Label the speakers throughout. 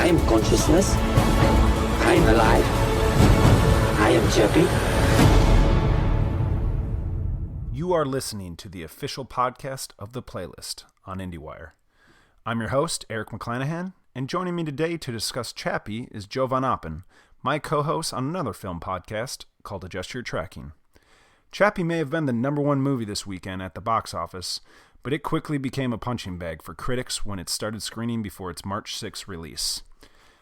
Speaker 1: am consciousness. I am alive. I am Chappie.
Speaker 2: You are listening to the official podcast of The Playlist on IndieWire. I'm your host, Eric McClanahan, and joining me today to discuss Chappie is Joe Von Oppen, my co-host on another film podcast called Adjust Your Tracking. Chappie may have been the number one movie this weekend at the box office, but it quickly became a punching bag for critics when it started screening before its March 6 release.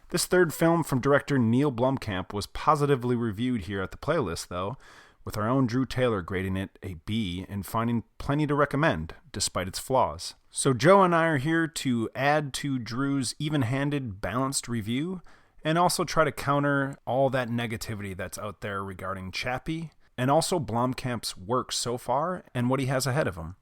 Speaker 2: This third film from director Neil Blomkamp was positively reviewed here at the Playlist, though, with our own Drew Taylor grading it a B and finding plenty to recommend, despite its flaws. So Joe and I are here to add to Drew's even-handed, balanced review, and also try to counter all that negativity that's out there regarding Chappie, and also Blomkamp's work so far and what he has ahead of him.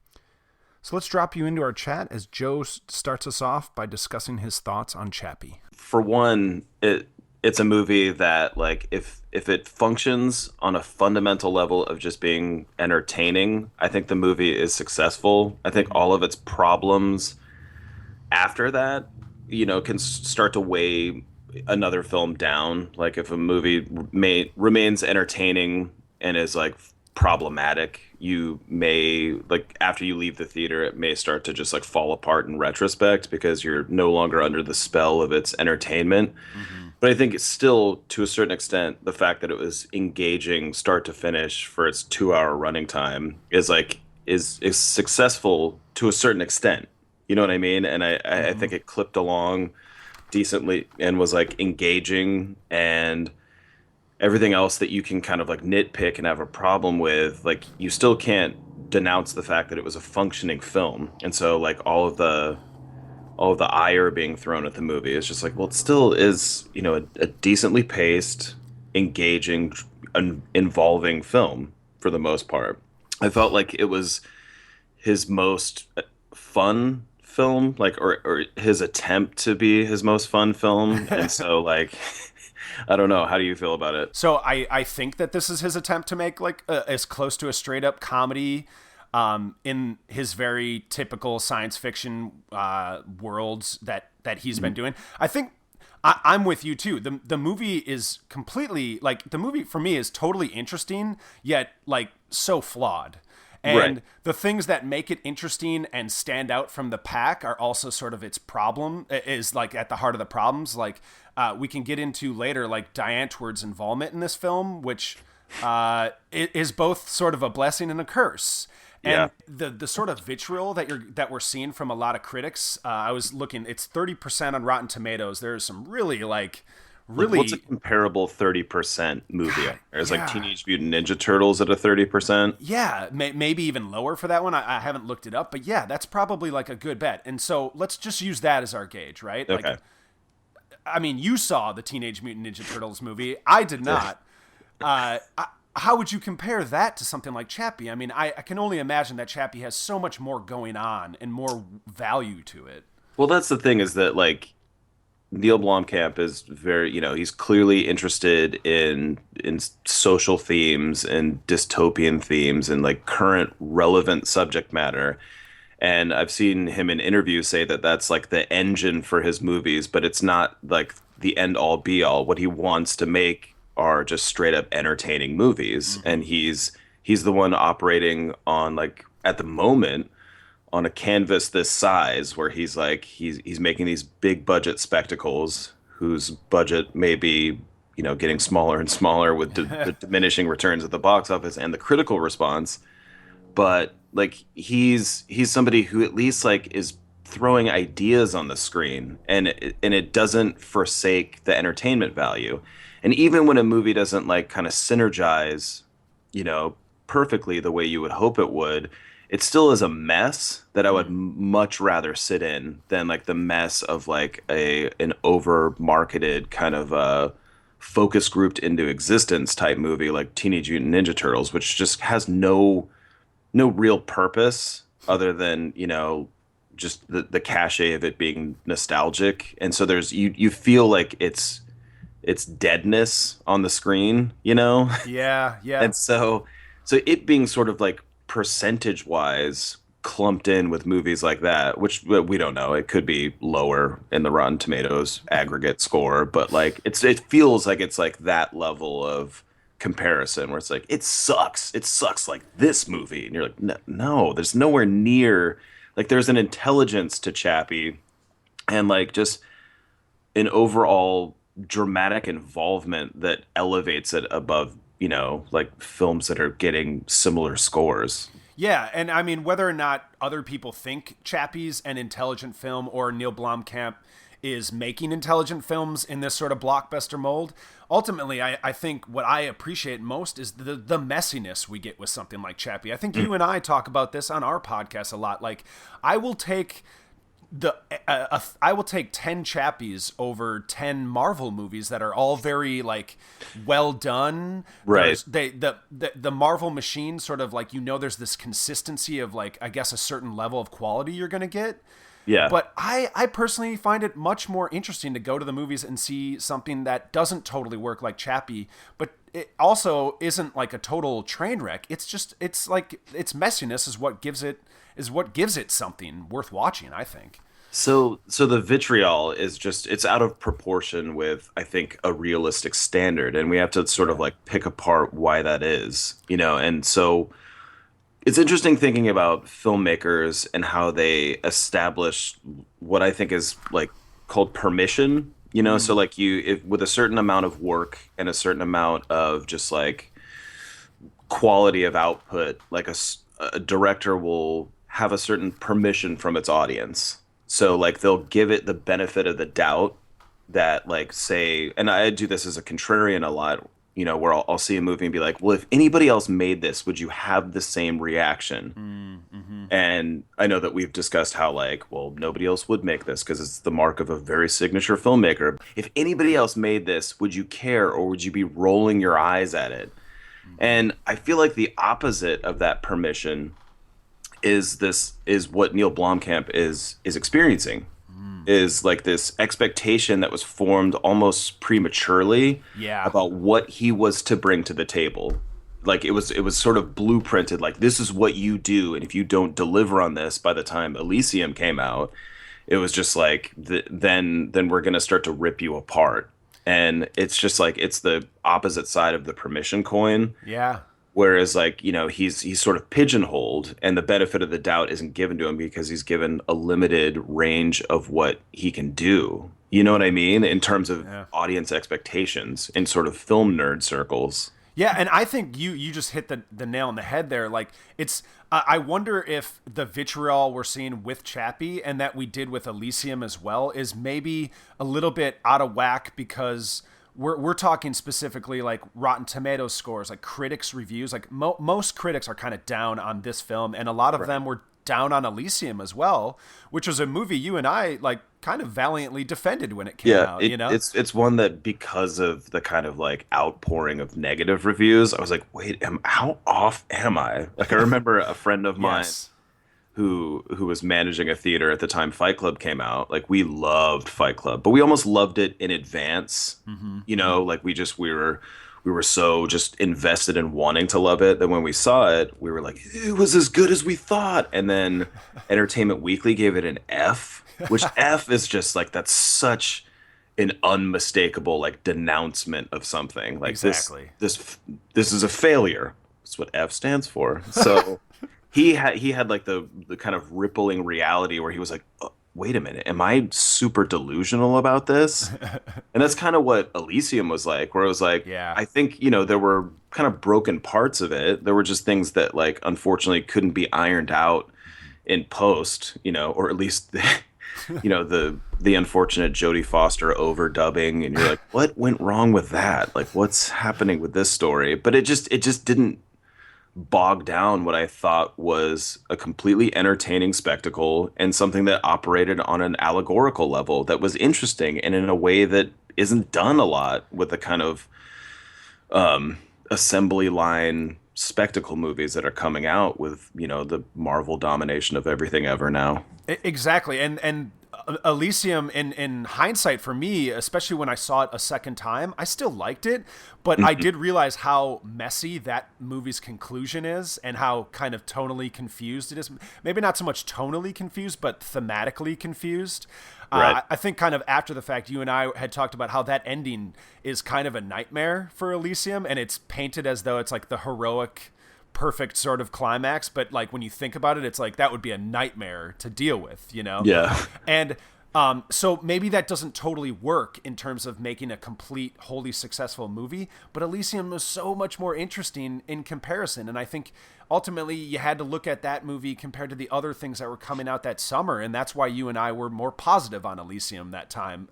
Speaker 2: So let's drop you into our chat as Joe starts us off by discussing his thoughts on Chappie.
Speaker 3: For one, it's a movie that, like, if it functions on a fundamental level of just being entertaining, I think the movie is successful. I think all of its problems after that, can start to weigh another film down. Like, if a movie remains entertaining and is like problematic, you may, like, after you leave the theater, it may start to just like fall apart in retrospect because you're no longer under the spell of its entertainment. Mm-hmm. But I think it's still, to a certain extent, the fact that it was engaging start to finish for its 2-hour running time is successful to a certain extent. You know what I mean? And I think it clipped along decently and was like engaging, and everything else that you can kind of like nitpick and have a problem with, like, you still can't denounce the fact that it was a functioning film. And so, like, all of the ire being thrown at the movie is just like, well, it still is, a decently paced, engaging, involving film for the most part. I felt like it was his most fun film, like, or his attempt to be his most fun film. And so, like, I don't know. How do you feel about it?
Speaker 2: So I think that this is his attempt to make like as close to a straight up comedy in his very typical science fiction worlds that he's been doing. I think I'm with you too. The movie is completely, like, the movie for me is totally interesting, yet like so flawed. And right. The things that make it interesting and stand out from the pack are also sort of its problem, is like at the heart of the problems. Like, we can get into later, like Diane Antwoord's involvement in this film, which is both sort of a blessing and a curse. And the sort of vitriol that we're seeing from a lot of critics, I was looking, it's 30% on Rotten Tomatoes. There's some really
Speaker 3: what's a comparable 30% movie? There's like Teenage Mutant Ninja Turtles at a 30%.
Speaker 2: Yeah, maybe even lower for that one. I haven't looked it up, but yeah, that's probably like a good bet. And so let's just use that as our gauge, right?
Speaker 3: Okay.
Speaker 2: Like, I mean, you saw the Teenage Mutant Ninja Turtles movie. I did not. How would you compare that to something like Chappie? I mean, I can only imagine that Chappie has so much more going on and more value to it.
Speaker 3: Well, that's the thing, is that, like, Neil Blomkamp is very, he's clearly interested in social themes and dystopian themes and like current relevant subject matter. And I've seen him in interviews say that that's like the engine for his movies, but it's not like the end all be all. What he wants to make are just straight up entertaining movies. Mm-hmm. And he's the one operating on, like, at the moment, on a canvas this size, where he's making these big budget spectacles whose budget may be, getting smaller and smaller with the diminishing returns at the box office and the critical response. But, like, he's somebody who at least, like, is throwing ideas on the screen, and it doesn't forsake the entertainment value. And even when a movie doesn't, like, kind of synergize, perfectly the way you would hope it would, it still is a mess that I would much rather sit in than, like, the mess of, like, an over-marketed kind of focus grouped into existence type movie like Teenage Mutant Ninja Turtles, which just has no real purpose other than, just the cachet of it being nostalgic. And so there's you feel like it's deadness on the screen,
Speaker 2: Yeah.
Speaker 3: And so it being sort of like percentage wise clumped in with movies like that, which we don't know. It could be lower in the Rotten Tomatoes aggregate score, but like it feels like it's like that level of comparison where it's like it sucks like this movie, and you're like no, there's nowhere near, like there's an intelligence to Chappie and like just an overall dramatic involvement that elevates it above, like films that are getting similar scores.
Speaker 2: Yeah, and I mean, whether or not other people think Chappie's an intelligent film or Neil Blomkamp is making intelligent films in this sort of blockbuster mold, ultimately, I think what I appreciate most is the messiness we get with something like Chappie. I think you and I talk about this on our podcast a lot. Like, I will take I will take 10 Chappies over 10 Marvel movies that are all very like well done.
Speaker 3: Right.
Speaker 2: The Marvel machine sort of like, there's this consistency of like, I guess, a certain level of quality you're going to get.
Speaker 3: Yeah.
Speaker 2: But I personally find it much more interesting to go to the movies and see something that doesn't totally work like Chappie, but it also isn't like a total train wreck. It's like its messiness is what gives it something worth watching, I think.
Speaker 3: So the vitriol is just, it's out of proportion with, I think, a realistic standard, and we have to sort of like pick apart why that is, and so it's interesting thinking about filmmakers and how they establish what I think is like called permission, so like if with a certain amount of work and a certain amount of just like quality of output, like a director will have a certain permission from its audience. So like they'll give it the benefit of the doubt that, like, say, and I do this as a contrarian a lot, where I'll see a movie and be like, well, if anybody else made this, would you have the same reaction? Mm-hmm. And I know that we've discussed how, like, well, nobody else would make this because it's the mark of a very signature filmmaker. If anybody else made this, would you care, or would you be rolling your eyes at it? Mm-hmm. And I feel like the opposite of that permission is what Neil Blomkamp is experiencing. Is like this expectation that was formed almost prematurely about what he was to bring to the table. Like it was sort of blueprinted, like this is what you do, and if you don't deliver on this by the time Elysium came out, it was just like then we're going to start to rip you apart. And it's just like it's the opposite side of the permission coin.
Speaker 2: Yeah.
Speaker 3: Whereas, like, he's sort of pigeonholed, and the benefit of the doubt isn't given to him because he's given a limited range of what he can do. You know what I mean? In terms of audience expectations in sort of film nerd circles.
Speaker 2: Yeah, and I think you just hit the nail on the head there. Like, it's I wonder if the vitriol we're seeing with Chappie and that we did with Elysium as well is maybe a little bit out of whack because we're talking specifically like Rotten Tomatoes scores, like critics' reviews. Like most critics are kind of down on this film, and a lot of them were down on Elysium as well, which was a movie you and I like kind of valiantly defended when it came out.
Speaker 3: It's one that, because of the kind of like outpouring of negative reviews, I was like, wait, how off am I? Like, I remember a friend of mine.
Speaker 2: Yes.
Speaker 3: Who was managing a theater at the time Fight Club came out. Like, we loved Fight Club, but we almost loved it in advance. Mm-hmm. Like we were so just invested in wanting to love it that when we saw it, we were like, it was as good as we thought. And then Entertainment Weekly gave it an F, which F is just like, that's such an unmistakable like denouncement of something. Like,
Speaker 2: exactly.
Speaker 3: This is a failure. That's what F stands for. So He had like the kind of rippling reality where he was like, oh, wait a minute, am I super delusional about this? And that's kind of what Elysium was like, where it was like, I think, there were kind of broken parts of it. There were just things that, like, unfortunately couldn't be ironed out in post, or at least, the unfortunate Jodie Foster overdubbing. And you're like, what went wrong with that? Like, what's happening with this story? But it just didn't bog down what I thought was a completely entertaining spectacle and something that operated on an allegorical level that was interesting and in a way that isn't done a lot with the kind of assembly line spectacle movies that are coming out with, the Marvel domination of everything ever now.
Speaker 2: Exactly. And Elysium, in hindsight, for me, especially when I saw it a second time, I still liked it, but I did realize how messy that movie's conclusion is and how kind of tonally confused it is. Maybe not so much tonally confused, but thematically confused.
Speaker 3: Right.
Speaker 2: I think kind of after the fact, you and I had talked about how that ending is kind of a nightmare for Elysium, and it's painted as though it's like the heroic, perfect sort of climax, but like when you think about it, it's like that would be a nightmare to deal with, you know?
Speaker 3: Yeah.
Speaker 2: And so maybe that doesn't totally work in terms of making a complete, wholly successful movie, but Elysium was so much more interesting in comparison. And I think ultimately you had to look at that movie compared to the other things that were coming out that summer. And that's why you and I were more positive on Elysium that time.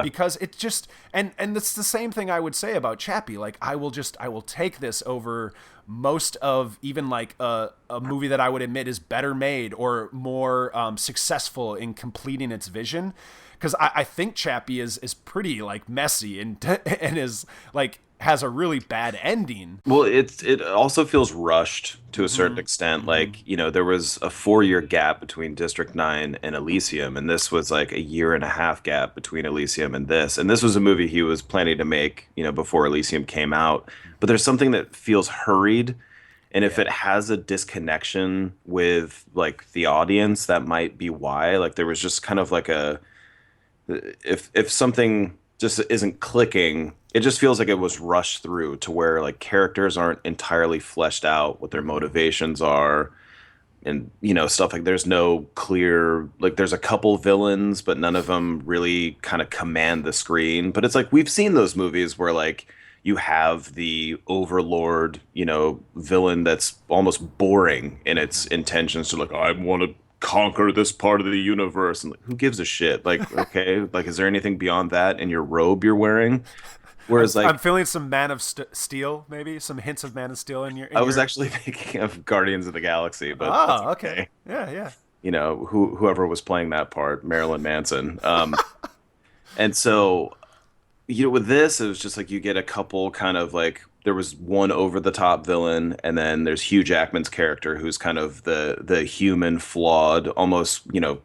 Speaker 2: Because it just, and it's the same thing I would say about Chappie. Like, I will take this over most of even like a movie that I would admit is better made or more successful in completing its vision, because I think Chappie is pretty like messy and is like has a really bad ending.
Speaker 3: Well, it also feels rushed to a certain extent. Like, you know, there was a 4-year gap between District 9 and Elysium, and this was like a 1.5 year gap between Elysium and this. And this was a movie he was planning to make, you know, before Elysium came out. But there's something that feels hurried, and if it has a disconnection with like the audience, that might be why. Like, there was just kind of like if something just isn't clicking, it just feels like it was rushed through to where like characters aren't entirely fleshed out, what their motivations are, and, you know, stuff like there's no clear, like there's a couple villains, but none of them really kind of command the screen. But it's like we've seen those movies where like you have the overlord, you know, villain that's almost boring in its intentions to like, I want to conquer this part of the universe, and like, who gives a shit? Like, okay, like, is there anything beyond that in your robe you're wearing? Whereas like
Speaker 2: I'm feeling some Man of Steel, maybe some hints of Man of Steel in your.
Speaker 3: I was actually thinking of Guardians of the Galaxy, but
Speaker 2: oh, okay, yeah.
Speaker 3: You know, whoever was playing that part, Marilyn Manson. And so, you know, with this, it was just like you get a couple kind of like, there was one over the top villain, and then there's Hugh Jackman's character, who's kind of the human, flawed, almost, you know,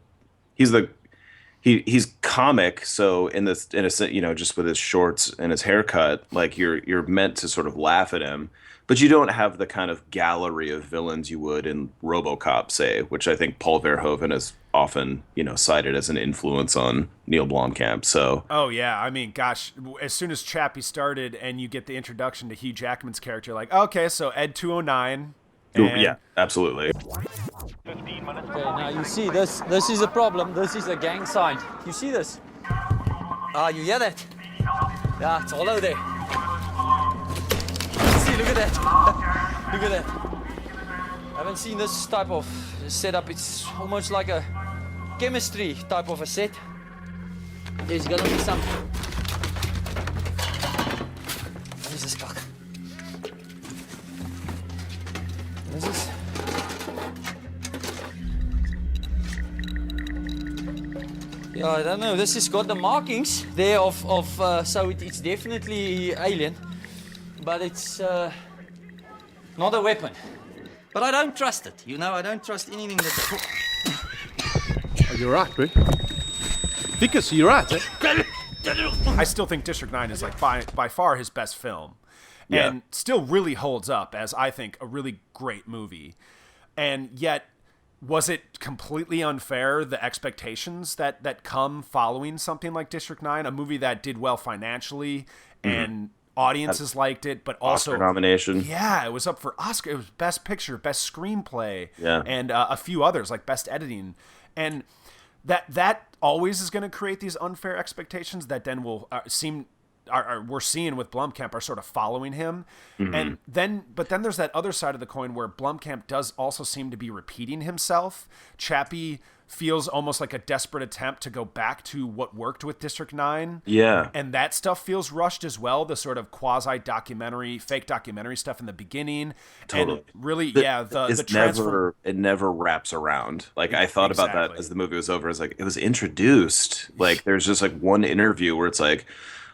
Speaker 3: he's comic. So in a sense, you know, just with his shorts and his haircut, like you're meant to sort of laugh at him, but you don't have the kind of gallery of villains you would in RoboCop, say, which I think Paul Verhoeven is often, you know, cited as an influence on Neil Blomkamp. So,
Speaker 2: oh yeah, I mean, gosh, as soon as Chappie started and you get the introduction to Hugh Jackman's character, like, okay, so Ed 209.
Speaker 3: yeah, absolutely.
Speaker 4: Okay, now you see this. This is a problem. This is a gang sign. You see this? You hear that? Yeah, it's hollow there. See, look at that. Look at that. I haven't seen this type of setup. It's almost like a chemistry type of a set. There's gonna be some. What is this cock? What is this? Yeah, I don't know. This has got the markings there of so it's definitely alien, but it's not a weapon. But I don't trust it. You know, I don't trust anything that.
Speaker 5: Oh, you're right, bro. Vickers, you're right. Eh?
Speaker 2: I still think District 9 is like by far his best film, and still really holds up as, I think, a really great movie. And yet, was it completely unfair, the expectations that come following something like District 9, a movie that did well financially and audiences liked it, but also
Speaker 3: Oscar nomination?
Speaker 2: Yeah, it was up for Oscar. It was Best Picture, Best Screenplay,
Speaker 3: Yeah.
Speaker 2: and a few others like Best Editing, and that always is going to create these unfair expectations that then will we're seeing with Blomkamp are sort of following him. And then there's that other side of the coin where Blomkamp does also seem to be repeating himself. Chappie feels almost like a desperate attempt to go back to what worked with District 9.
Speaker 3: Yeah.
Speaker 2: And that stuff feels rushed as well, the sort of quasi-documentary, fake documentary stuff in the beginning.
Speaker 3: Totally.
Speaker 2: And really, the transfer...
Speaker 3: It never wraps around. Like, I thought about that as the movie was over. It's like, it was introduced. Like, there's just like one interview where it's like,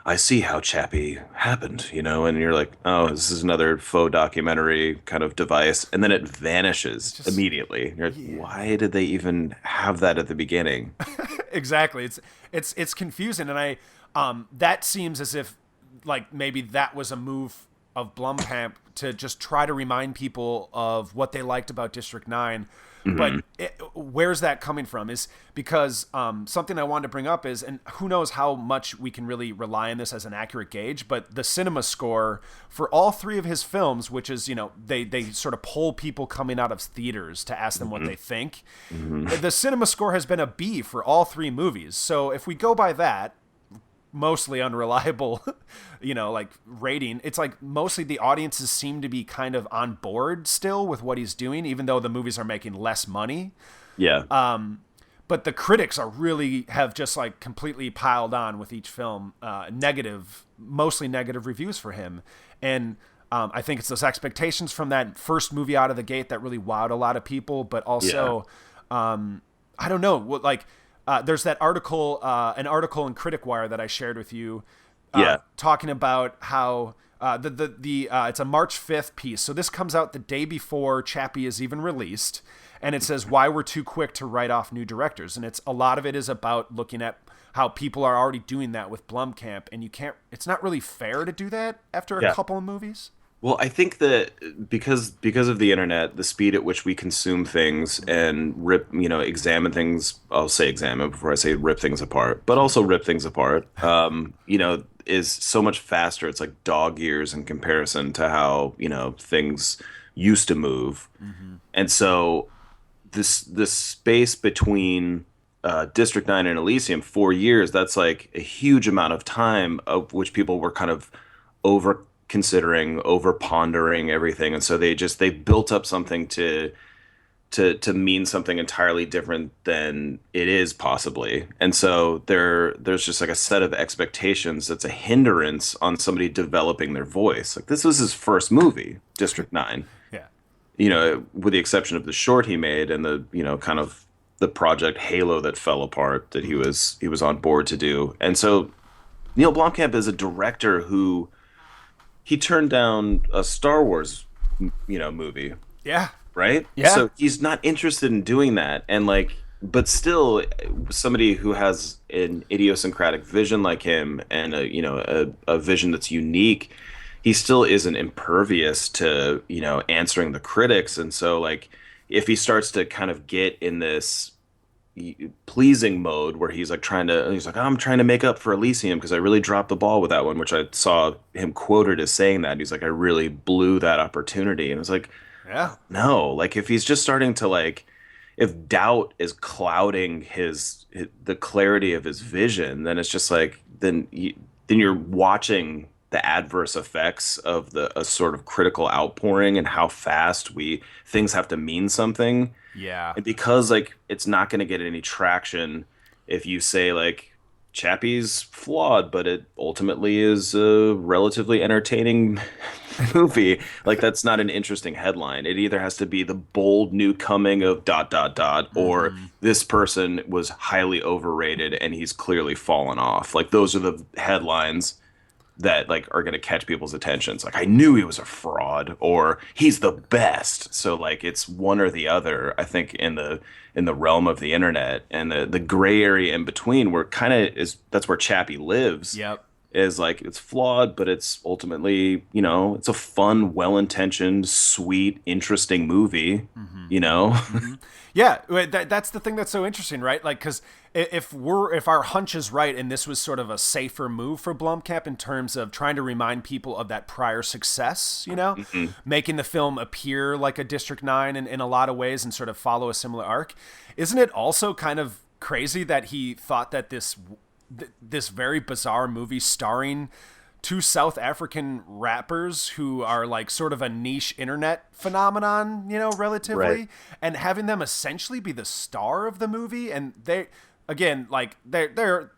Speaker 3: I see how Chappie happened, and you're like, oh, this is another faux documentary kind of device, and then it vanishes immediately. You're like, why did they even have that at the beginning?
Speaker 2: Exactly. It's confusing, and that seems as if like maybe that was a move of Blumkamp to just try to remind people of what they liked about District 9. But where's that coming from? Is because something I wanted to bring up is, and who knows how much we can really rely on this as an accurate gauge, but the cinema score for all three of his films, which is, they sort of poll people coming out of theaters to ask them what they think. The cinema score has been a B for all three movies. So if we go by that, mostly unreliable, like rating, it's like mostly the audiences seem to be kind of on board still with what he's doing, even though the movies are making less money.
Speaker 3: Yeah.
Speaker 2: But the critics have just like completely piled on with each film, mostly negative reviews for him. And I think it's those expectations from that first movie out of the gate that really wowed a lot of people, but also, I don't know, like, there's that article, an article in Critic Wire that I shared with you, talking about how it's a March 5th piece. So this comes out the day before Chappie is even released, and it says why we're too quick to write off new directors, and a lot of it is about looking at how people are already doing that with Blumkamp, and it's not really fair to do that after a couple of movies.
Speaker 3: Well, I think that because of the internet, the speed at which we consume things and examine things, I'll say examine before I say rip things apart, but also rip things apart, is so much faster. It's like dog years in comparison to how, things used to move. And so this space between District 9 and Elysium, 4 years, that's like a huge amount of time of which people were kind of over pondering everything, and so they built up something to mean something entirely different than it is possibly. And so there's just like a set of expectations that's a hindrance on somebody developing their voice. Like, this was his first movie, District 9. With the exception of the short he made and the kind of the project Halo that fell apart that he was on board to do. And so Neil Blomkamp is a director who he turned down a Star Wars, movie.
Speaker 2: Yeah.
Speaker 3: Right?
Speaker 2: Yeah.
Speaker 3: So he's not interested in doing that. And but still, somebody who has an idiosyncratic vision like him and a vision that's unique, he still isn't impervious to, answering the critics. And so if he starts to kind of get in this pleasing mode where he's like I'm trying to make up for Elysium because I really dropped the ball with that one, which I saw him quoted as saying that. He's like, I really blew that opportunity. And it's like, no, if he's just starting to if doubt is clouding the clarity of his vision, then it's just then you're watching the adverse effects of a sort of critical outpouring and how fast things have to mean something.
Speaker 2: Yeah.
Speaker 3: And because it's not going to get any traction if you say Chappie's flawed, but it ultimately is a relatively entertaining movie. That's not an interesting headline. It either has to be the bold new coming of ... or this person was highly overrated and he's clearly fallen off. Those are the headlines that are going to catch people's attention. It's I knew he was a fraud, or he's the best. So it's one or the other. I think in the realm of the internet, and the gray area in between, where that's where Chappie lives.
Speaker 2: Yep.
Speaker 3: Is it's flawed, but it's ultimately, it's a fun, well-intentioned, sweet, interesting movie.
Speaker 2: Yeah, that's the thing that's so interesting, right? Because if our hunch is right, and this was sort of a safer move for Blomkamp in terms of trying to remind people of that prior success, making the film appear like a District 9 in a lot of ways and sort of follow a similar arc, isn't it also kind of crazy that he thought that this very bizarre movie starring two South African rappers who are sort of a niche internet phenomenon, relatively,
Speaker 3: right,
Speaker 2: and having them essentially be the star of the movie, and they are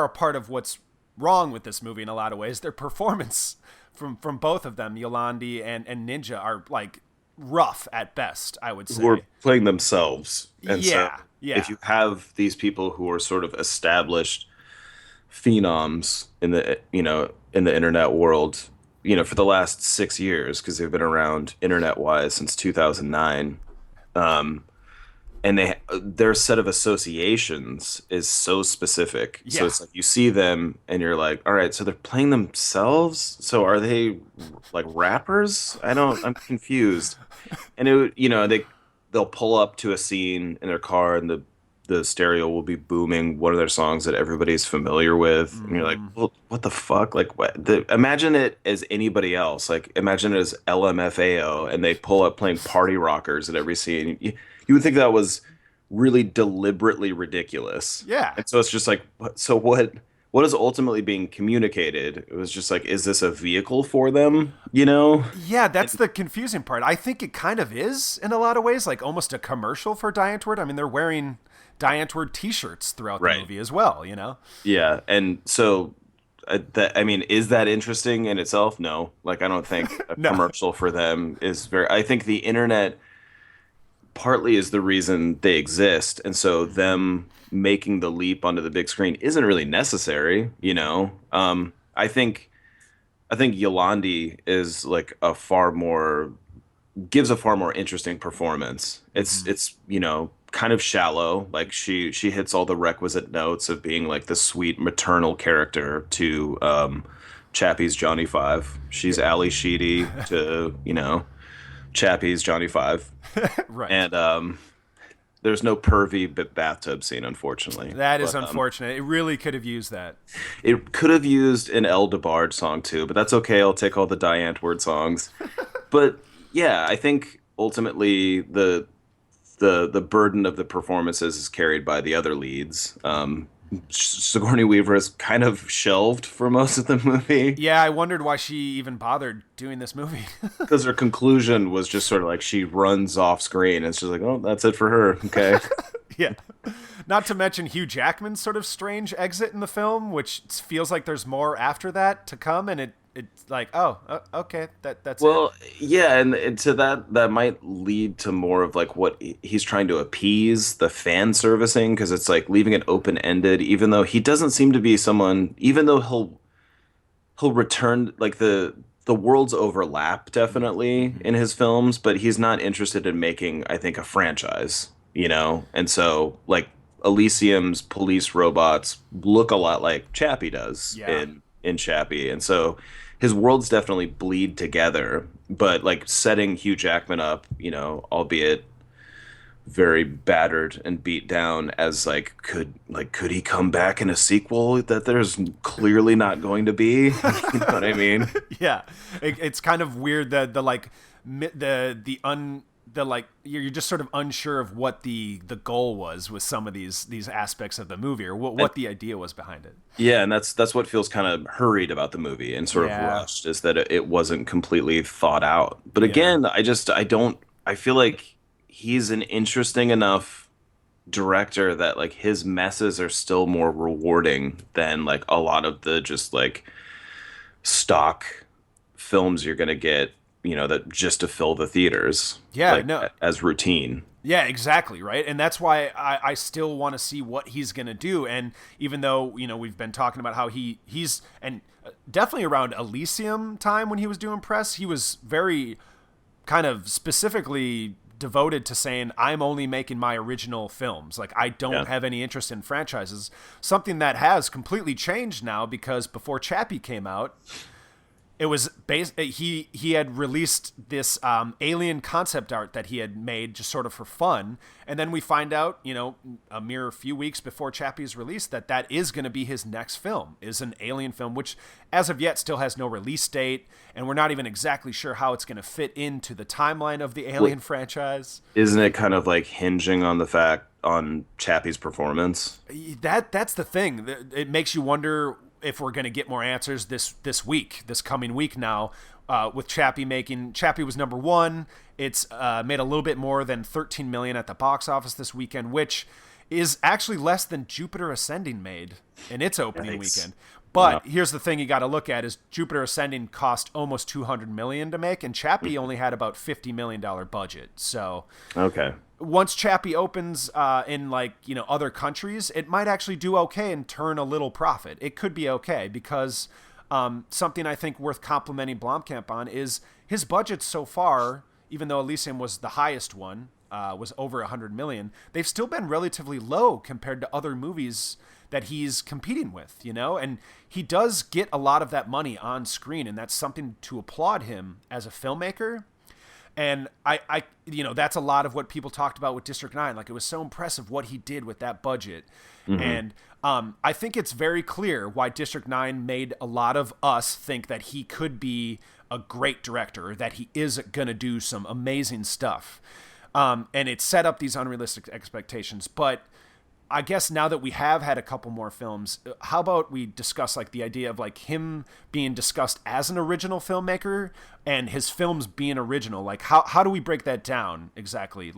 Speaker 2: a part of what's wrong with this movie in a lot of ways. Their performance from both of them, Yolandi and Ninja, are rough at best, I would say.
Speaker 3: Who are playing themselves. And
Speaker 2: yeah.
Speaker 3: If you have these people who are sort of established phenoms in the in the internet world, for the last 6 years, because they've been around internet wise since 2009. And their set of associations is so specific. So
Speaker 2: Yeah.
Speaker 3: it's like you see them and you're like, all right, so they're playing themselves. So are they like rappers? I'm confused. And they'll pull up to a scene in their car and the stereo will be booming one of their songs that everybody's familiar with, and you're like, well, what the fuck? Like, imagine it as anybody else. Like, imagine it as LMFAO, and they pull up playing Party Rockers at every scene. You would think that was really deliberately ridiculous.
Speaker 2: Yeah.
Speaker 3: And so it's just like, so what is ultimately being communicated? It was just like, is this a vehicle for them?
Speaker 2: Yeah, that's the confusing part. I think it kind of is in a lot of ways, like almost a commercial for Die Antwoord. I mean, they're wearing Die Antwoord t-shirts throughout the movie as well,
Speaker 3: Yeah, and so is that interesting in itself? No. Like, I don't think a
Speaker 2: No.
Speaker 3: commercial for them is I think the internet partly is the reason they exist, and so them making the leap onto the big screen isn't really necessary. I think Yolandi is like gives a far more interesting performance. It's kind of shallow. Like, she hits all the requisite notes of being like the sweet maternal character to Chappie's Johnny Five. She's Ali Sheedy to Chappie's Johnny Five.
Speaker 2: Right.
Speaker 3: And there's no pervy bathtub scene, unfortunately.
Speaker 2: That is unfortunate. It really could have used that.
Speaker 3: It could have used an El DeBarge song too, but that's okay. I'll take all the Die Antwoord songs. But yeah, I think ultimately the burden of the performances is carried by the other leads. Sigourney Weaver is kind of shelved for most of the movie.
Speaker 2: Yeah, I wondered why she even bothered doing this movie.
Speaker 3: Because her conclusion was just sort of like she runs off screen. And it's just like, oh, that's it for her. Okay.
Speaker 2: Yeah. Not to mention Hugh Jackman's sort of strange exit in the film, which feels like there's more after that to come, and it's like, okay, that's
Speaker 3: well,
Speaker 2: it.
Speaker 3: yeah, and to that might lead to more of like what he's trying to appease the fan servicing, because it's like leaving it open ended, even though he doesn't seem to be someone. Even though he'll return, like the worlds overlap definitely in his films, but he's not interested in making, I think, a franchise, and so like Elysium's police robots look a lot like Chappie does in Chappie, and so his worlds definitely bleed together. But like setting Hugh Jackman up, albeit very battered and beat down, as could he come back in a sequel that there's clearly not going to be? You know what I mean?
Speaker 2: Yeah, it's kind of weird that you're just sort of unsure of what the goal was with some of these aspects of the movie, or what the idea was behind it.
Speaker 3: Yeah, and that's what feels kind of hurried about the movie and sort of rushed, is that it wasn't completely thought out. But again, I feel like he's an interesting enough director that like his messes are still more rewarding than like a lot of the just like stock films you're gonna get, that just to fill the theaters.
Speaker 2: Yeah,
Speaker 3: as routine.
Speaker 2: Yeah, exactly, right? And that's why I still want to see what he's going to do. And even though, we've been talking about how he's and definitely around Elysium time when he was doing press, he was very kind of specifically devoted to saying, I'm only making my original films. Like, I don't have any interest in franchises. Something that has completely changed now, because before Chappie came out, it was he had released this alien concept art that he had made just sort of for fun, and then we find out, a mere few weeks before Chappie's release, that is going to be his next film, is an alien film, which as of yet still has no release date, and we're not even exactly sure how it's going to fit into the timeline of the Alien franchise. Isn't
Speaker 3: it kind of like hinging on Chappie's performance?
Speaker 2: That's the thing. It makes you wonder if we're going to get more answers this coming week now, with Chappie was number one. It's made a little bit more than 13 million at the box office this weekend, which is actually less than Jupiter Ascending made in its opening weekend. But here's the thing you got to look at is Jupiter Ascending cost almost $200 million to make, and Chappie only had about $50 million budget. So
Speaker 3: Okay.
Speaker 2: once Chappie opens in other countries, it might actually do okay and turn a little profit. It could be okay because something I think worth complimenting Blomkamp on is his budget so far, even though Elysium was the highest one, was over $100 million, they've still been relatively low compared to other movies that he's competing with, and he does get a lot of that money on screen, and that's something to applaud him as a filmmaker. And I that's a lot of what people talked about with District 9. Like, it was so impressive what he did with that budget. Mm-hmm. And I think it's very clear why District 9 made a lot of us think that he could be a great director, or that he is going to do some amazing stuff. And it set up these unrealistic expectations. But I guess now that we have had a couple more films, how about we discuss the idea of him being discussed as an original filmmaker and his films being original? How do we break that down exactly?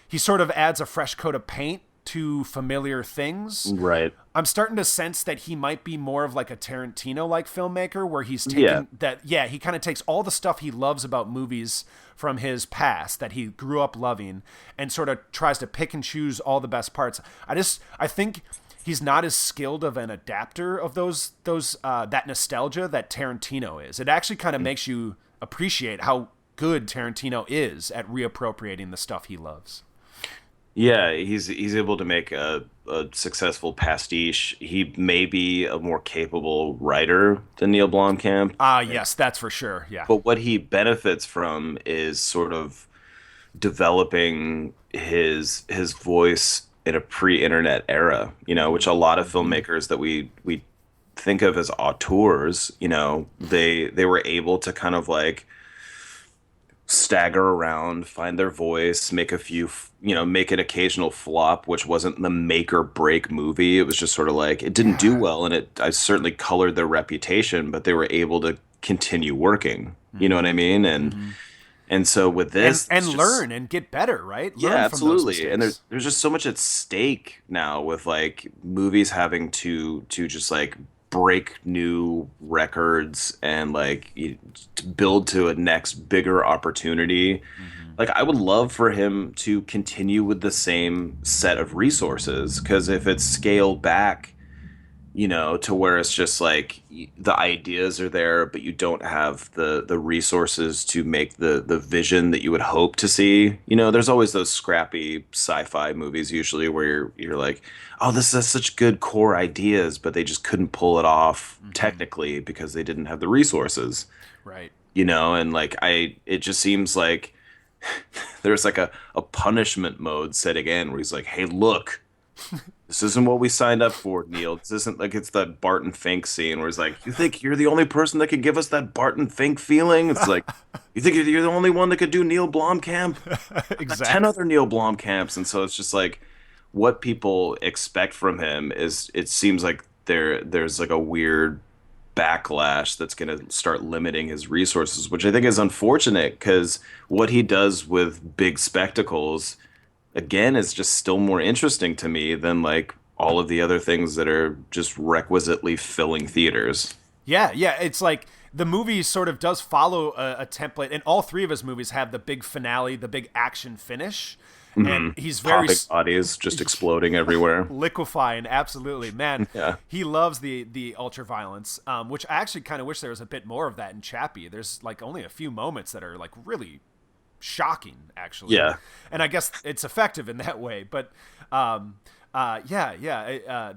Speaker 2: He sort of adds a fresh coat of paint to familiar things.
Speaker 3: Right.
Speaker 2: I'm starting to sense that he might be more of a Tarantino-like filmmaker, where he's taking he kind of takes all the stuff he loves about movies from his past that he grew up loving and sort of tries to pick and choose all the best parts. I think he's not as skilled of an adapter of those that nostalgia that Tarantino is. It actually kind of makes you appreciate how good Tarantino is at reappropriating the stuff he loves.
Speaker 3: Yeah, he's able to make a successful pastiche. He may be a more capable writer than Neil Blomkamp.
Speaker 2: Yes, that's for sure. Yeah.
Speaker 3: But what he benefits from is sort of developing his voice in a pre-internet era, which a lot of filmmakers that we think of as auteurs, they were able to kind of stagger around, find their voice, make a few, make an occasional flop, which wasn't the make or break movie. It was just sort of it didn't do well, and I certainly colored their reputation, but they were able to continue working. You know what I mean? And so with this,
Speaker 2: and learn and get better, right? Learn
Speaker 3: absolutely. And there's just so much at stake now with movies having to just break new records and to build to a next bigger opportunity. I would love for him to continue with the same set of resources, because if it's scaled back, to where it's just the ideas are there, but you don't have the resources to make the vision that you would hope to see. There's always those scrappy sci-fi movies usually where you're oh, this has such good core ideas, but they just couldn't pull it off technically because they didn't have the resources.
Speaker 2: Right.
Speaker 3: And it just seems there's a punishment mode setting in where he's hey, look, this isn't what we signed up for, Neil. This isn't it's that Barton Fink scene where he's you think you're the only person that could give us that Barton Fink feeling? It's you think you're the only one that could do Neil Blomkamp?
Speaker 2: Exactly.
Speaker 3: 10 other Neil Blomkamps. And so it's just what people expect from him is, it seems there's a weird backlash that's going to start limiting his resources, which I think is unfortunate, because what he does with big spectacles, again, is just still more interesting to me than all of the other things that are just requisitely filling theaters.
Speaker 2: Yeah. It's the movie sort of does follow a template, and all three of his movies have the big finale, the big action finish. And he's very
Speaker 3: popping bodies just exploding everywhere,
Speaker 2: liquefying. Absolutely, man.
Speaker 3: Yeah.
Speaker 2: He loves the ultra violence, which I actually kind of wish there was a bit more of that in Chappie. There's only a few moments that are really shocking, actually.
Speaker 3: Yeah.
Speaker 2: And I guess it's effective in that way. But that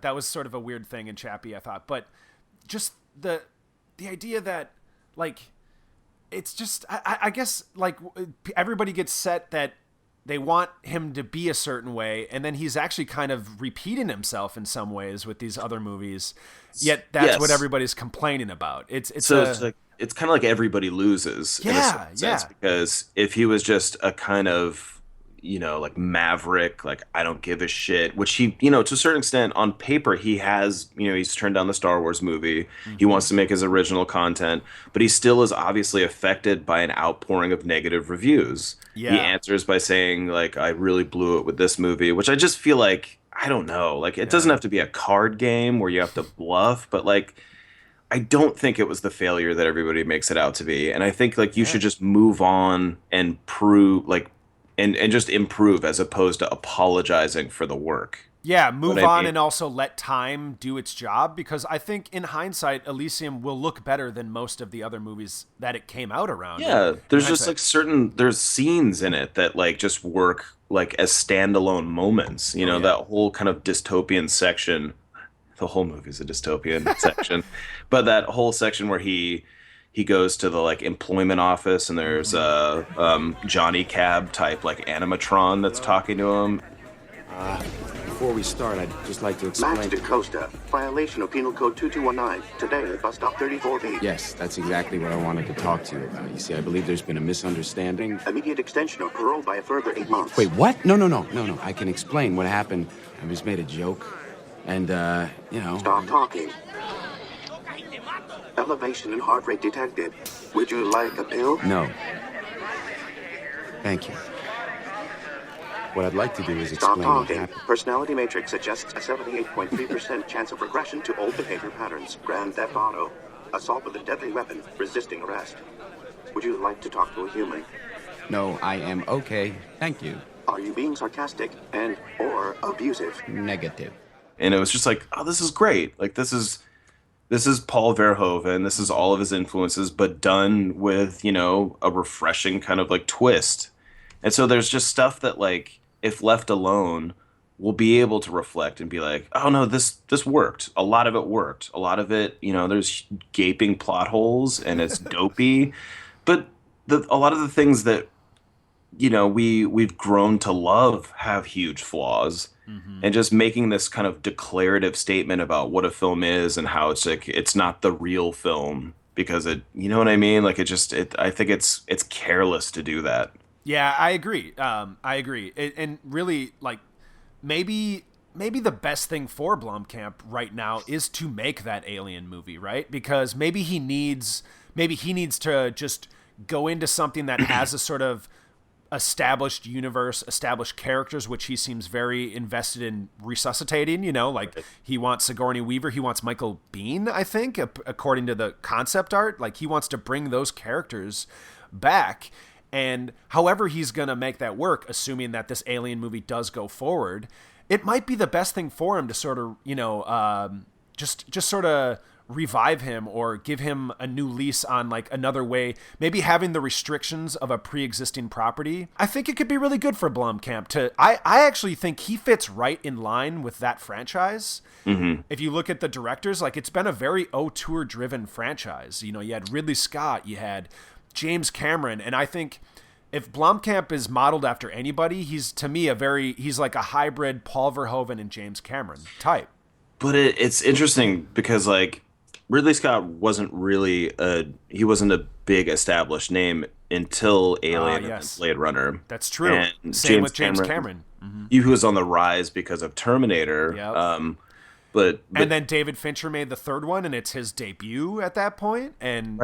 Speaker 2: was sort of a weird thing in Chappie, I thought. But just the idea that it's just I guess everybody gets set that they want him to be a certain way, and then he's actually kind of repeating himself in some ways with these other movies. Yet that's what everybody's complaining about. It's kind
Speaker 3: of everybody loses in a certain sense, because if he was just a kind of maverick, I don't give a shit, which he, to a certain extent on paper he has, he's turned down the Star Wars movie. He wants to make his original content, but he still is obviously affected by an outpouring of negative reviews. He answers by saying I really blew it with this movie, which I just feel I don't know, it doesn't have to be a card game where you have to bluff, but I don't think it was the failure that everybody makes it out to be. And I think like you should just move on and prove like and just improve as opposed to apologizing for the work.
Speaker 2: Yeah, move
Speaker 3: What I
Speaker 2: on
Speaker 3: mean?
Speaker 2: and also let time do its job, because I think in hindsight, Elysium will look better than most of the other movies that it came out around.
Speaker 3: Yeah, there's just
Speaker 2: hindsight.
Speaker 3: like there's scenes in it that like just work like as standalone moments. You know,
Speaker 2: yeah.
Speaker 3: that whole kind of dystopian section. The whole movie's a dystopian section, but that whole section where he goes to the like employment office and there's a Johnny Cab type like animatron that's talking to him.
Speaker 1: Before we start, I'd just like to explain.
Speaker 6: Max DaCosta, violation of Penal Code 2219. Today at bus stop 34B.
Speaker 1: Yes, that's exactly what I wanted to talk to you about. You see, I believe there's been a misunderstanding.
Speaker 6: Immediate extension of parole by a further 8 months.
Speaker 1: Wait, what? No. I can explain what happened. I just made a joke. And, you know...
Speaker 6: Stop talking. Elevation in heart rate detected. Would you like a pill?
Speaker 1: No. Thank you. What I'd like to do is
Speaker 6: Stop
Speaker 1: explain what
Speaker 6: talking.
Speaker 1: happened.
Speaker 6: Personality matrix suggests a 78.3% chance of regression to old behavior patterns. Grand Theft Auto. Assault with a deadly weapon. Resisting arrest. Would you like to talk to a human?
Speaker 1: No, I am okay. Thank you.
Speaker 6: Are you being sarcastic and or abusive?
Speaker 1: Negative.
Speaker 3: And it was just like, oh, this is great. Like this is Paul Verhoeven. This is all of his influences, but done with, you know, a refreshing kind of like twist. And so there's just stuff that like, if left alone, we'll be able to reflect and be like, oh no, this worked. A lot of it worked. A lot of it, you know, there's gaping plot holes and it's dopey. But a lot of the things that, you know, we've grown to love have huge flaws. And just making this kind of declarative statement about what a film is and how it's like it's not the real film because it, you know what I mean? Like I think it's careless to do that.
Speaker 2: Yeah, I agree. I agree. And really, like, maybe the best thing for Blomkamp right now is to make that Alien movie, right? Because maybe he needs to just go into something that has a sort of established universe, established characters, which he seems very invested in resuscitating, you know, like he wants Sigourney Weaver, he wants Michael Biehn, I think, according to the concept art, like he wants to bring those characters back. And however he's going to make that work, assuming that this Alien movie does go forward, it might be the best thing for him to sort of, you know, just sort of revive him or give him a new lease on like another way, maybe having the restrictions of a pre-existing property. I think it could be really good for Blomkamp I actually think he fits right in line with that franchise. If you look at the directors, like it's been a very auteur driven franchise. You know, you had Ridley Scott, you had James Cameron, and I think if Blomkamp is modeled after anybody, he's to me he's like a hybrid Paul Verhoeven and James Cameron type.
Speaker 3: But it's interesting because like Ridley Scott wasn't he wasn't a big established name until Alien
Speaker 2: yes.
Speaker 3: and Blade Runner.
Speaker 2: That's true.
Speaker 3: And
Speaker 2: Same with James Cameron.
Speaker 3: He was on the rise because of Terminator.
Speaker 2: Yep.
Speaker 3: But
Speaker 2: and then David Fincher made the third one, and it's his debut at that point. And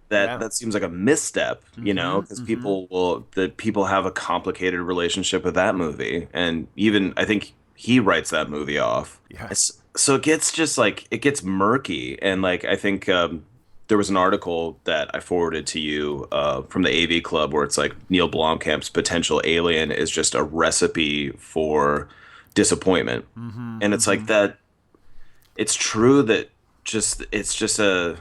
Speaker 3: that seems like a misstep, you know, because people have a complicated relationship with that movie, and even I think he writes that movie off.
Speaker 2: Yes.
Speaker 3: So it gets murky, and like I think there was an article that I forwarded to you from the AV Club where it's like Neil Blomkamp's potential Alien is just a recipe for disappointment, and it's like that. It's true that it's just a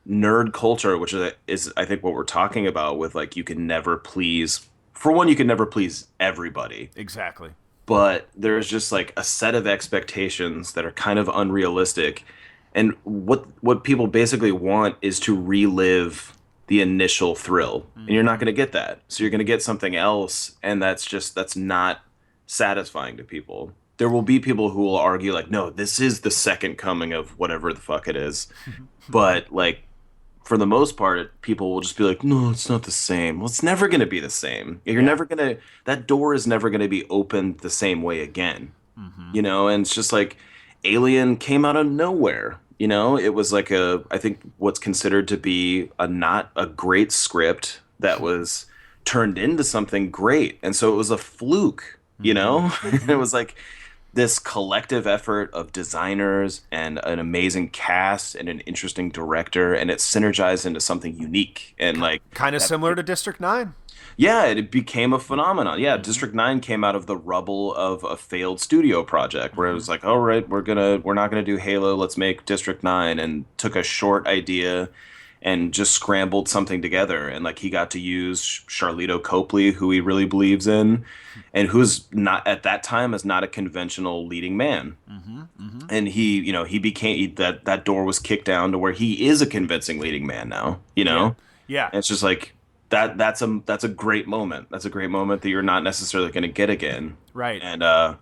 Speaker 3: nerd culture, which is I think what we're talking about with like you can never please. For one, you can never please everybody.
Speaker 2: Exactly.
Speaker 3: But there's just like a set of expectations that are kind of unrealistic. And what people basically want is to relive the initial thrill. And you're not going to get that. So you're going to get something else. And that's not satisfying to people. There will be people who will argue like, no, this is the second coming of whatever the fuck it is. But like, for the most part, people will just be like, no, it's not the same. Well, it's never going to be the same. That door is never going to be opened the same way again. You know, and it's just like Alien came out of nowhere. You know, it was like I think what's considered to be not a great script that was turned into something great. And so it was a fluke, you know? It was like, this collective effort of designers and an amazing cast and an interesting director, and it synergized into something unique and like
Speaker 2: kind of
Speaker 3: that,
Speaker 2: similar to District 9.
Speaker 3: yeah, it became a phenomenon. Yeah, District 9 came out of the rubble of a failed studio project where it was like, all right, we're not gonna do Halo, let's make District 9, and took a short idea and just scrambled something together. And like he got to use Charlito Copley, who he really believes in, and who's not at that time is not a conventional leading man. And he became that door was kicked down to where he is a convincing leading man now.
Speaker 2: Yeah.
Speaker 3: And it's just like that's a great moment. That's a great moment that you're not necessarily going to get again.
Speaker 2: Right.
Speaker 3: And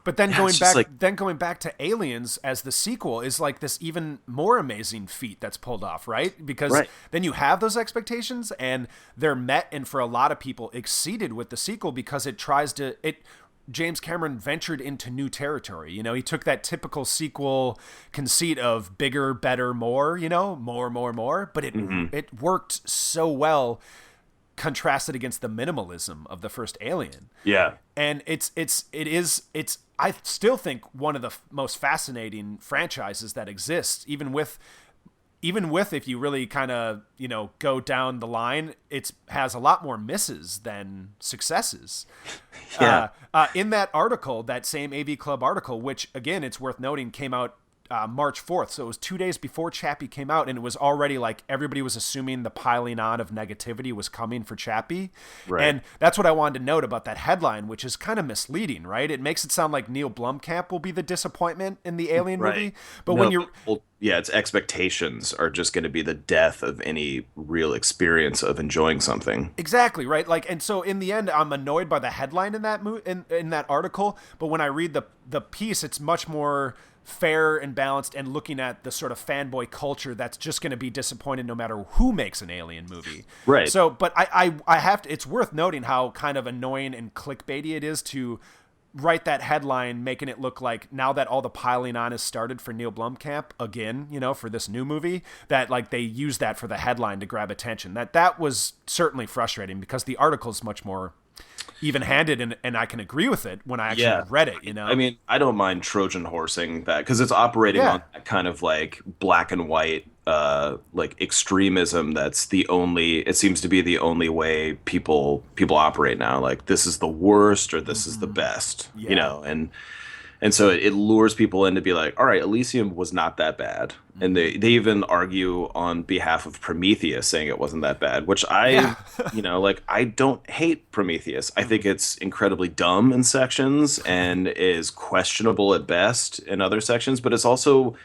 Speaker 2: but then
Speaker 3: yeah,
Speaker 2: going back to Aliens as the sequel is like this even more amazing feat that's pulled off, right? Because then you have those expectations and they're met, and for a lot of people exceeded with the sequel because James Cameron ventured into new territory. He took that typical sequel conceit of bigger, better, more, more, but it worked so well contrasted against the minimalism of the first Alien.
Speaker 3: Yeah.
Speaker 2: And it's I still think one of the most fascinating franchises that exists, even with if you really kind of, go down the line, it has a lot more misses than successes.
Speaker 3: Yeah.
Speaker 2: In that article, that same AV Club article, which again, it's worth noting, came out March 4th. So it was 2 days before Chappie came out, and it was already like everybody was assuming the piling on of negativity was coming for Chappie.
Speaker 3: Right.
Speaker 2: And that's what I wanted to note about that headline, which is kind of misleading, right? It makes it sound like Neil Blomkamp will be the disappointment in the Alien movie. But
Speaker 3: its expectations are just going to be the death of any real experience of enjoying something.
Speaker 2: Exactly, right? Like, and so in the end, I'm annoyed by the headline in that in that article, but when I read the piece, it's much more fair and balanced and looking at the sort of fanboy culture that's just going to be disappointed no matter who makes an Alien movie.
Speaker 3: Right.
Speaker 2: So, but I have to, it's worth noting how kind of annoying and clickbaity it is to write that headline, making it look like now that all the piling on has started for Neil Blomkamp again, for this new movie, that like they use that for the headline to grab attention. That was certainly frustrating because the article's much more even-handed, and I can agree with it when I actually read it.
Speaker 3: I mean, I don't mind Trojan horsing that because it's operating on that kind of like black and white like extremism that's it seems to be the only way people operate now. Like, this is the worst or this is the best, and so it lures people in to be like, all right, Elysium was not that bad. And they even argue on behalf of Prometheus saying it wasn't that bad, which I don't hate Prometheus. I think it's incredibly dumb in sections and is questionable at best in other sections, but it's also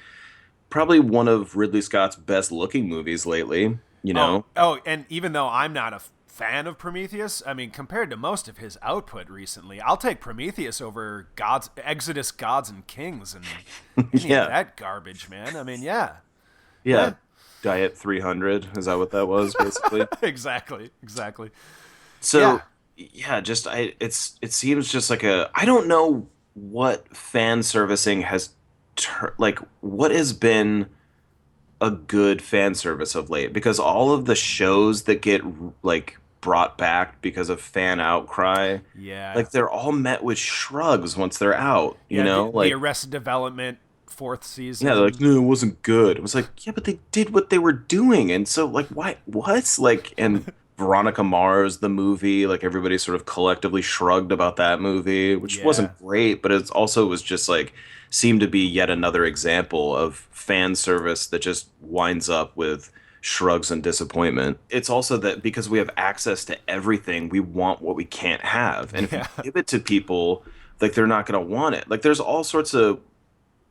Speaker 3: probably one of Ridley Scott's best looking movies lately,
Speaker 2: Oh, and even though I'm not a fan of Prometheus, I mean, compared to most of his output recently, I'll take Prometheus over Exodus, Gods and Kings, and any of that garbage, man. I mean, yeah.
Speaker 3: Diet 300, is that what that was, basically?
Speaker 2: Exactly.
Speaker 3: So, it seems just like I don't know what fan servicing has, what has been a good fan service of late, because all of the shows that get like brought back because of fan outcry, like they're all met with shrugs once they're out,
Speaker 2: the Arrested Development 4th season.
Speaker 3: Yeah, they're like, no, it wasn't good. It was like, yeah, but they did what they were doing, and so like, why? What? Like, and Veronica Mars, the movie, like everybody sort of collectively shrugged about that movie, which wasn't great, but it also was just like seemed to be yet another example of fan service that just winds up with shrugs and disappointment. It's also that because we have access to everything, we want what we can't have. And if you give it to people, like, they're not going to want it. Like, there's all sorts of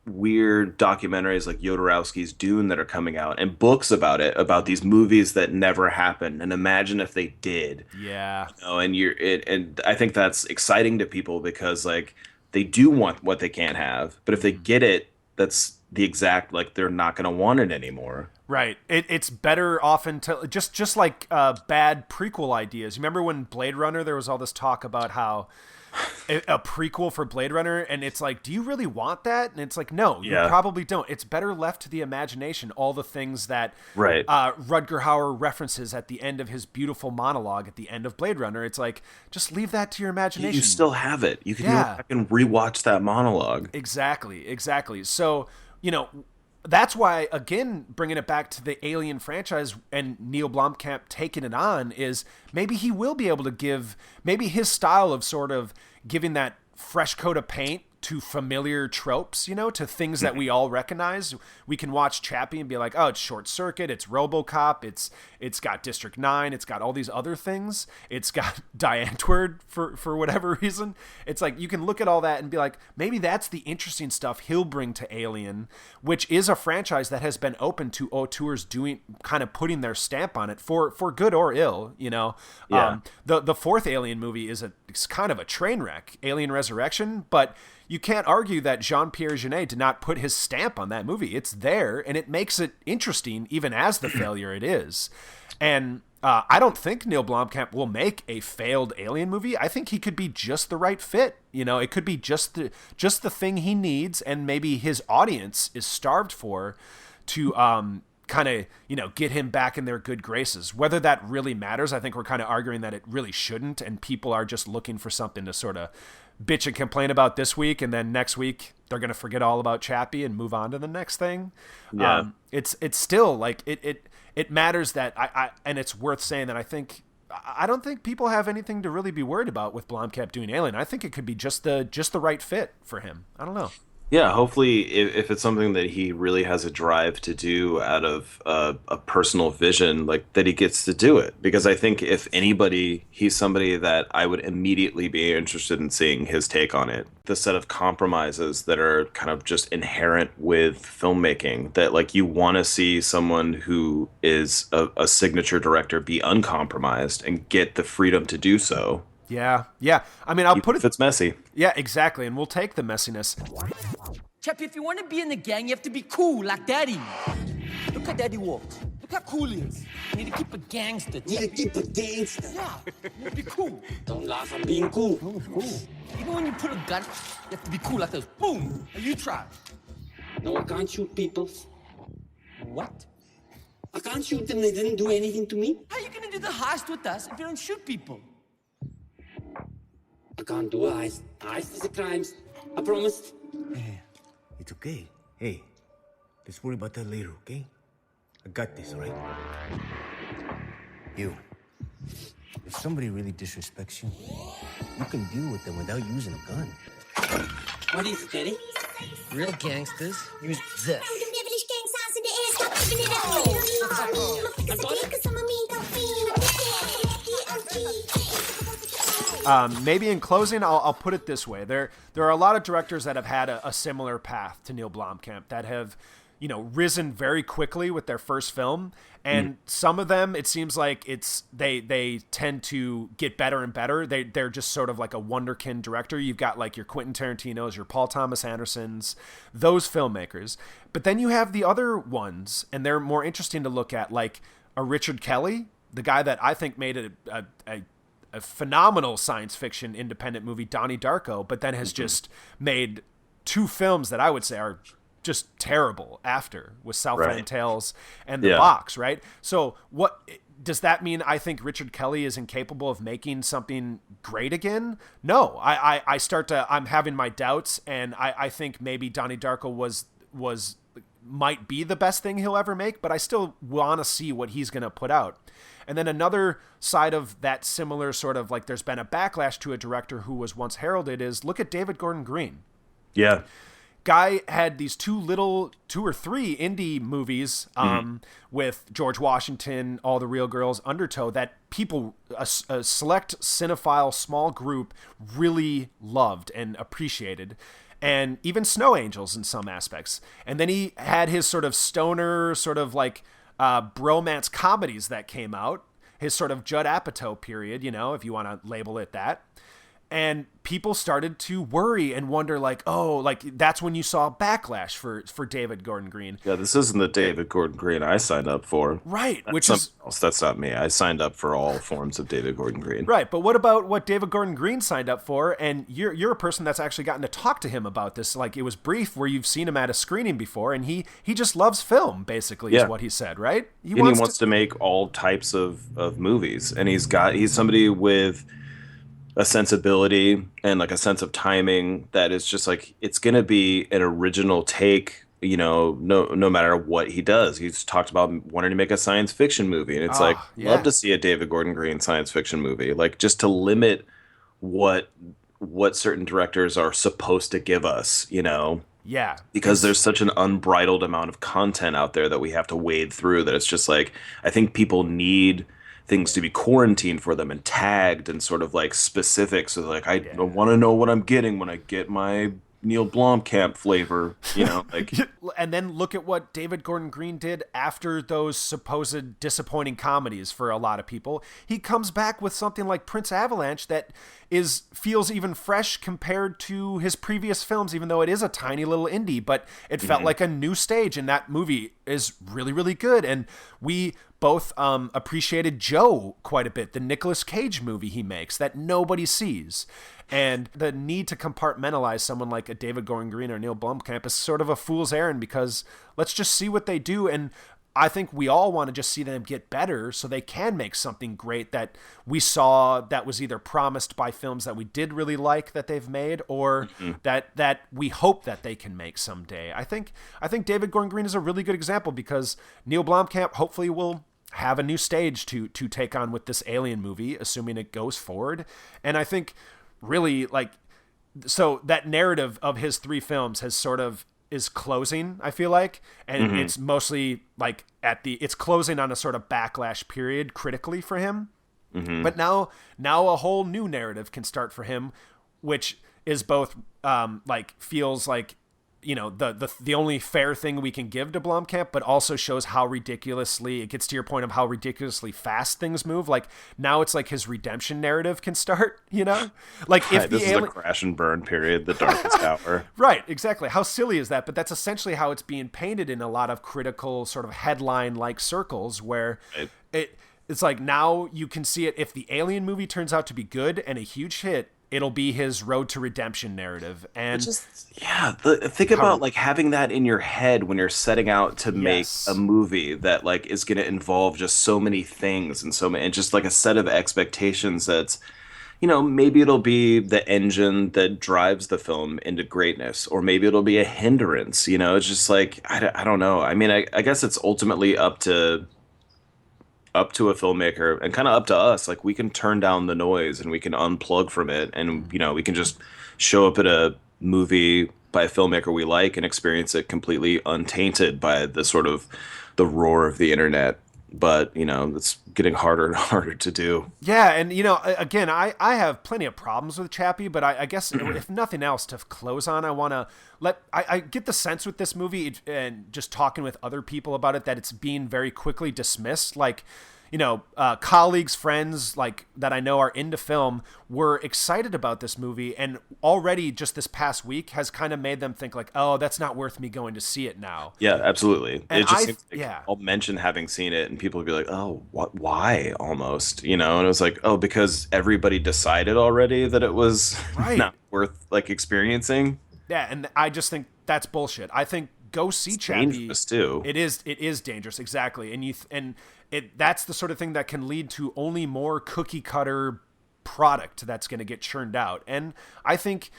Speaker 3: weird documentaries like Jodorowsky's Dune that are coming out, and books about it, about these movies that never happened, and imagine if they did.
Speaker 2: Yeah.
Speaker 3: And I think that's exciting to people because, like, they do want what they can't have, but if they get it, that's the exact, like, they're not going to want it anymore.
Speaker 2: Right. It's better often to just like bad prequel ideas. You remember when Blade Runner, there was all this talk about how a prequel for Blade Runner, and it's like, do you really want that? And it's like, no, you
Speaker 3: Yeah.
Speaker 2: probably don't. It's better left to the imagination, all the things that
Speaker 3: Right.
Speaker 2: Rutger Hauer references at the end of his beautiful monologue at the end of Blade Runner. It's like, just leave that to your imagination.
Speaker 3: You still have it. You can
Speaker 2: Yeah.
Speaker 3: go back and rewatch that monologue.
Speaker 2: Exactly. So, that's why, again, bringing it back to the Alien franchise and Neil Blomkamp taking it on is maybe he will be able to give, maybe his style of sort of giving that fresh coat of paint to familiar tropes, to things that we all recognize. We can watch Chappie and be like, oh, it's Short Circuit, it's RoboCop, it's got District 9, it's got all these other things. It's got Diane Tward for whatever reason. It's like you can look at all that and be like, maybe that's the interesting stuff he'll bring to Alien, which is a franchise that has been open to auteurs doing, kind of putting their stamp on it for good or ill,
Speaker 3: Yeah.
Speaker 2: The fourth Alien movie it's kind of a train wreck, Alien Resurrection, but you can't argue that Jean-Pierre Jeunet did not put his stamp on that movie. It's there, and it makes it interesting, even as the failure it is. And I don't think Neil Blomkamp will make a failed Alien movie. I think he could be just the right fit. It could be just the thing he needs, and maybe his audience is starved for to kind of, get him back in their good graces. Whether that really matters, I think we're kind of arguing that it really shouldn't, and people are just looking for something to sort of bitch and complain about this week, and then next week they're going to forget all about Chappie and move on to the next thing.
Speaker 3: Yeah.
Speaker 2: It's still like it matters that I and it's worth saying that I don't think people have anything to really be worried about with Blomkamp doing Alien. I think it could be just the right fit for him. I don't know.
Speaker 3: Yeah, hopefully, if it's something that he really has a drive to do out of a personal vision, like that he gets to do it. Because I think if anybody, he's somebody that I would immediately be interested in seeing his take on it. The set of compromises that are kind of just inherent with filmmaking, that like you want to see someone who is a signature director be uncompromised and get the freedom to do so.
Speaker 2: Yeah. I mean, I'll put it.
Speaker 3: If it's messy.
Speaker 2: Yeah, exactly, and we'll take the messiness.
Speaker 7: Chappie, if you want to be in the gang, you have to be cool, like Daddy. Look how Daddy walked. Look how cool he is. You need to keep a gangster.
Speaker 8: You gotta keep a gangster.
Speaker 7: Yeah, you have to be cool.
Speaker 8: Don't laugh, I'm being cool.
Speaker 7: Even when you pull a gun, you have to be cool like this. Boom! And you try.
Speaker 8: No, I can't shoot people.
Speaker 7: What?
Speaker 8: I can't shoot them, they didn't do anything to me.
Speaker 7: How are you gonna do the heist with us if you don't shoot people?
Speaker 8: I can't do a heist. Heist is a crime. I promised.
Speaker 9: It's okay. Hey, let's worry about that later, okay? I got this, all right? You. If somebody really disrespects you, you can deal with them without using a gun.
Speaker 8: What is it, Daddy?
Speaker 7: Real gangsters use this.
Speaker 2: Maybe in closing, I'll put it this way: there are a lot of directors that have had a similar path to Neil Blomkamp that have, risen very quickly with their first film, and some of them, it seems like they tend to get better and better. They're just sort of like a wonderkind director. You've got like your Quentin Tarantino's, your Paul Thomas Andersons, those filmmakers. But then you have the other ones, and they're more interesting to look at, like a Richard Kelly, the guy that I think made a phenomenal science fiction independent movie, Donnie Darko, but then has just made two films that I would say are just terrible after, with Southland Tales and The Box, right? So what does that mean? I think Richard Kelly is incapable of making something great again? No, I'm having my doubts, and I think maybe Donnie Darko might be the best thing he'll ever make, but I still want to see what he's going to put out. And then another side of that similar sort of like there's been a backlash to a director who was once heralded is look at David Gordon Green.
Speaker 3: Yeah.
Speaker 2: Guy had these two or three indie movies with George Washington, All the Real Girls, Undertow, that people, a select cinephile small group, really loved and appreciated. And even Snow Angels in some aspects. And then he had his sort of stoner, sort of like bromance comedies that came out, his sort of Judd Apatow period, if you want to label it that. And people started to worry and wonder, like, oh, like that's when you saw backlash for David Gordon Green.
Speaker 3: Yeah, this isn't the David Gordon Green I signed up for.
Speaker 2: Right,
Speaker 3: That's
Speaker 2: which is
Speaker 3: else. That's not me. I signed up for all forms of David Gordon Green.
Speaker 2: right. But what about what David Gordon Green signed up for? And you're a person that's actually gotten to talk to him about this. Like, it was brief where you've seen him at a screening before, and he just loves film, basically, is what he said, right?
Speaker 3: He wants to make all types of movies, and he's somebody with a sensibility and like a sense of timing that is just like, it's going to be an original take, no matter what he does. He's talked about wanting to make a science fiction movie, and it's love to see a David Gordon Green science fiction movie, like just to limit what certain directors are supposed to give us,
Speaker 2: Yeah.
Speaker 3: Because there's such an unbridled amount of content out there that we have to wade through, that it's just like, I think people need things to be quarantined for them and tagged and sort of like specific. So like, I want to know what I'm getting when I get my Neil Blomkamp flavor, like.
Speaker 2: And then look at what David Gordon Green did after those supposed disappointing comedies for a lot of people. He comes back with something like Prince Avalanche that feels even fresh compared to his previous films, even though it is a tiny little indie, but it felt like a new stage, and that movie is really, really good. And we both appreciated Joe quite a bit, the Nicolas Cage movie he makes that nobody sees. And the need to compartmentalize someone like a David Gordon Green or Neil Blomkamp is sort of a fool's errand, because let's just see what they do. And I think we all want to just see them get better so they can make something great that we saw that was either promised by films that we did really like that they've made, or that we hope that they can make someday. I think David Gordon Green is a really good example, because Neil Blomkamp hopefully will have a new stage to take on with this Alien movie, assuming it goes forward. And I think really, like, so that narrative of his 3 films has sort of is closing, I feel like, and it's mostly like it's closing on a sort of backlash period critically for him. But now a whole new narrative can start for him, which is both like feels like, the only fair thing we can give to Blomkamp, but also shows how ridiculously, it gets to your point of how ridiculously fast things move. Like, now it's like his redemption narrative can start, Like, if
Speaker 3: this is the crash and burn period, the darkest hour.
Speaker 2: Right, exactly. How silly is that? But that's essentially how it's being painted in a lot of critical sort of headline-like circles, where it's like, now you can see it. If the Alien movie turns out to be good and a huge hit, it'll be his road to redemption narrative. And
Speaker 3: think about like having that in your head when you're setting out to make a movie that like is going to involve just so many things and just like a set of expectations that's, maybe it'll be the engine that drives the film into greatness, or maybe it'll be a hindrance. It's just like, I don't know. I mean, I guess it's ultimately up to a filmmaker, and kind of up to us. Like, we can turn down the noise and we can unplug from it, and we can just show up at a movie by a filmmaker we like and experience it completely untainted by the sort of the roar of the internet. But it's getting harder and harder to do.
Speaker 2: Yeah, and again, I have plenty of problems with Chappie, but I guess if nothing else to close on, I want to I get the sense with this movie, and just talking with other people about it, that it's being very quickly dismissed. Like, colleagues, friends like that I know are into film were excited about this movie, and already just this past week has kind of made them think like, oh, that's not worth me going to see it now.
Speaker 3: Yeah, absolutely.
Speaker 2: And
Speaker 3: it just seems like I'll mention having seen it, and people will be like, oh, why almost, and it was like, oh, because everybody decided already that it was not worth like experiencing.
Speaker 2: Yeah, and I just think that's bullshit. I think go see Chappie.
Speaker 3: Dangerous too.
Speaker 2: It is dangerous, exactly. And that's the sort of thing that can lead to only more cookie cutter product that's going to get churned out. And I think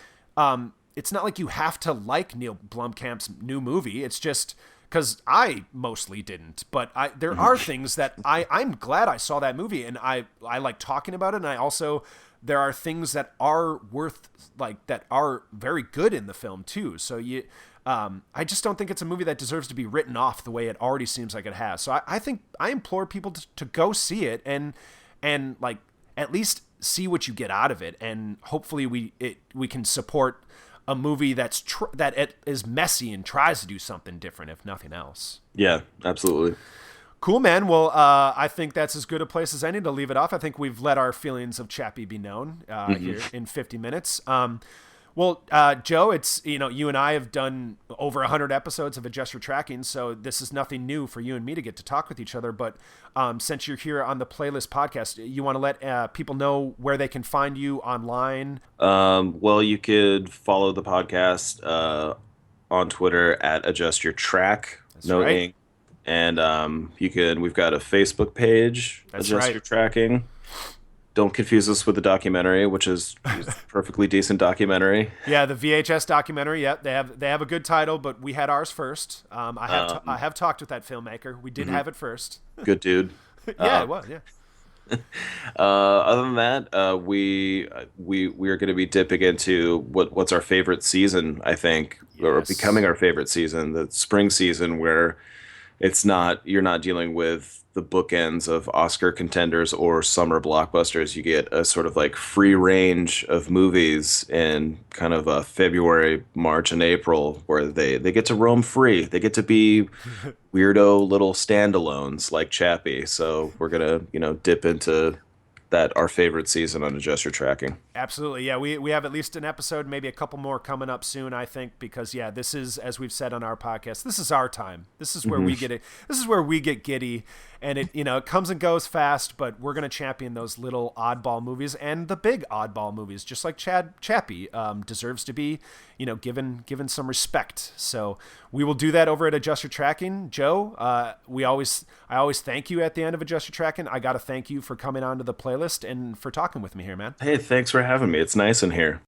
Speaker 2: it's not like you have to like Neil Blomkamp's new movie. It's just because I mostly didn't, but there are things that I'm glad I saw that movie, and I like talking about it. And I also, there are things that are that are very good in the film too. So I just don't think it's a movie that deserves to be written off the way it already seems like it has. So I think I implore people to go see it and like at least see what you get out of it, and hopefully we can support a movie that is messy and tries to do something different, if nothing else.
Speaker 3: Yeah, absolutely.
Speaker 2: Cool, man. Well, I think that's as good a place as any to leave it off. I think we've let our feelings of Chappie be known here in 50 minutes. Well, Joe, it's, you and I have done over 100 episodes of Adjust Your Tracking, so this is nothing new for you and me to get to talk with each other. But since you're here on the Playlist podcast, you want to let people know where they can find you online?
Speaker 3: Well, you could follow the podcast on Twitter at Adjust Your Track.
Speaker 2: That's right.
Speaker 3: Ink. And we've got a Facebook page,
Speaker 2: That's
Speaker 3: Adjust
Speaker 2: right.
Speaker 3: Your Tracking. Don't confuse us with the documentary, which is a perfectly decent documentary.
Speaker 2: Yeah, the VHS documentary. Yep, they have a good title, but we had ours first. I have talked with that filmmaker. We did have it first.
Speaker 3: Good dude.
Speaker 2: Yeah, it was. Yeah.
Speaker 3: Other than that, we are going to be dipping into what's our favorite season. I think, or
Speaker 2: Yes.
Speaker 3: becoming our favorite season, the spring season, where you're not dealing with the bookends of Oscar contenders or summer blockbusters. You get a sort of like free range of movies in kind of February, March, and April, where they get to roam free. They get to be weirdo little standalones like Chappie. So we're gonna, dip into that, our favorite season on Adjust Your Tracking.
Speaker 2: Absolutely. Yeah, we have at least an episode, maybe a couple more coming up soon, I think, because this is, as we've said on our podcast, this is our time. This is where we get it. This is where we get giddy, and it comes and goes fast, but we're going to champion those little oddball movies and the big oddball movies, just like Chappie deserves to be, given some respect. So we will do that over at Adjust Your Tracking. Joe, I always thank you at the end of Adjust Your Tracking. I got to thank you for coming onto the playlist and for talking with me here, man.
Speaker 3: Hey, thanks for having me. It's nice in here.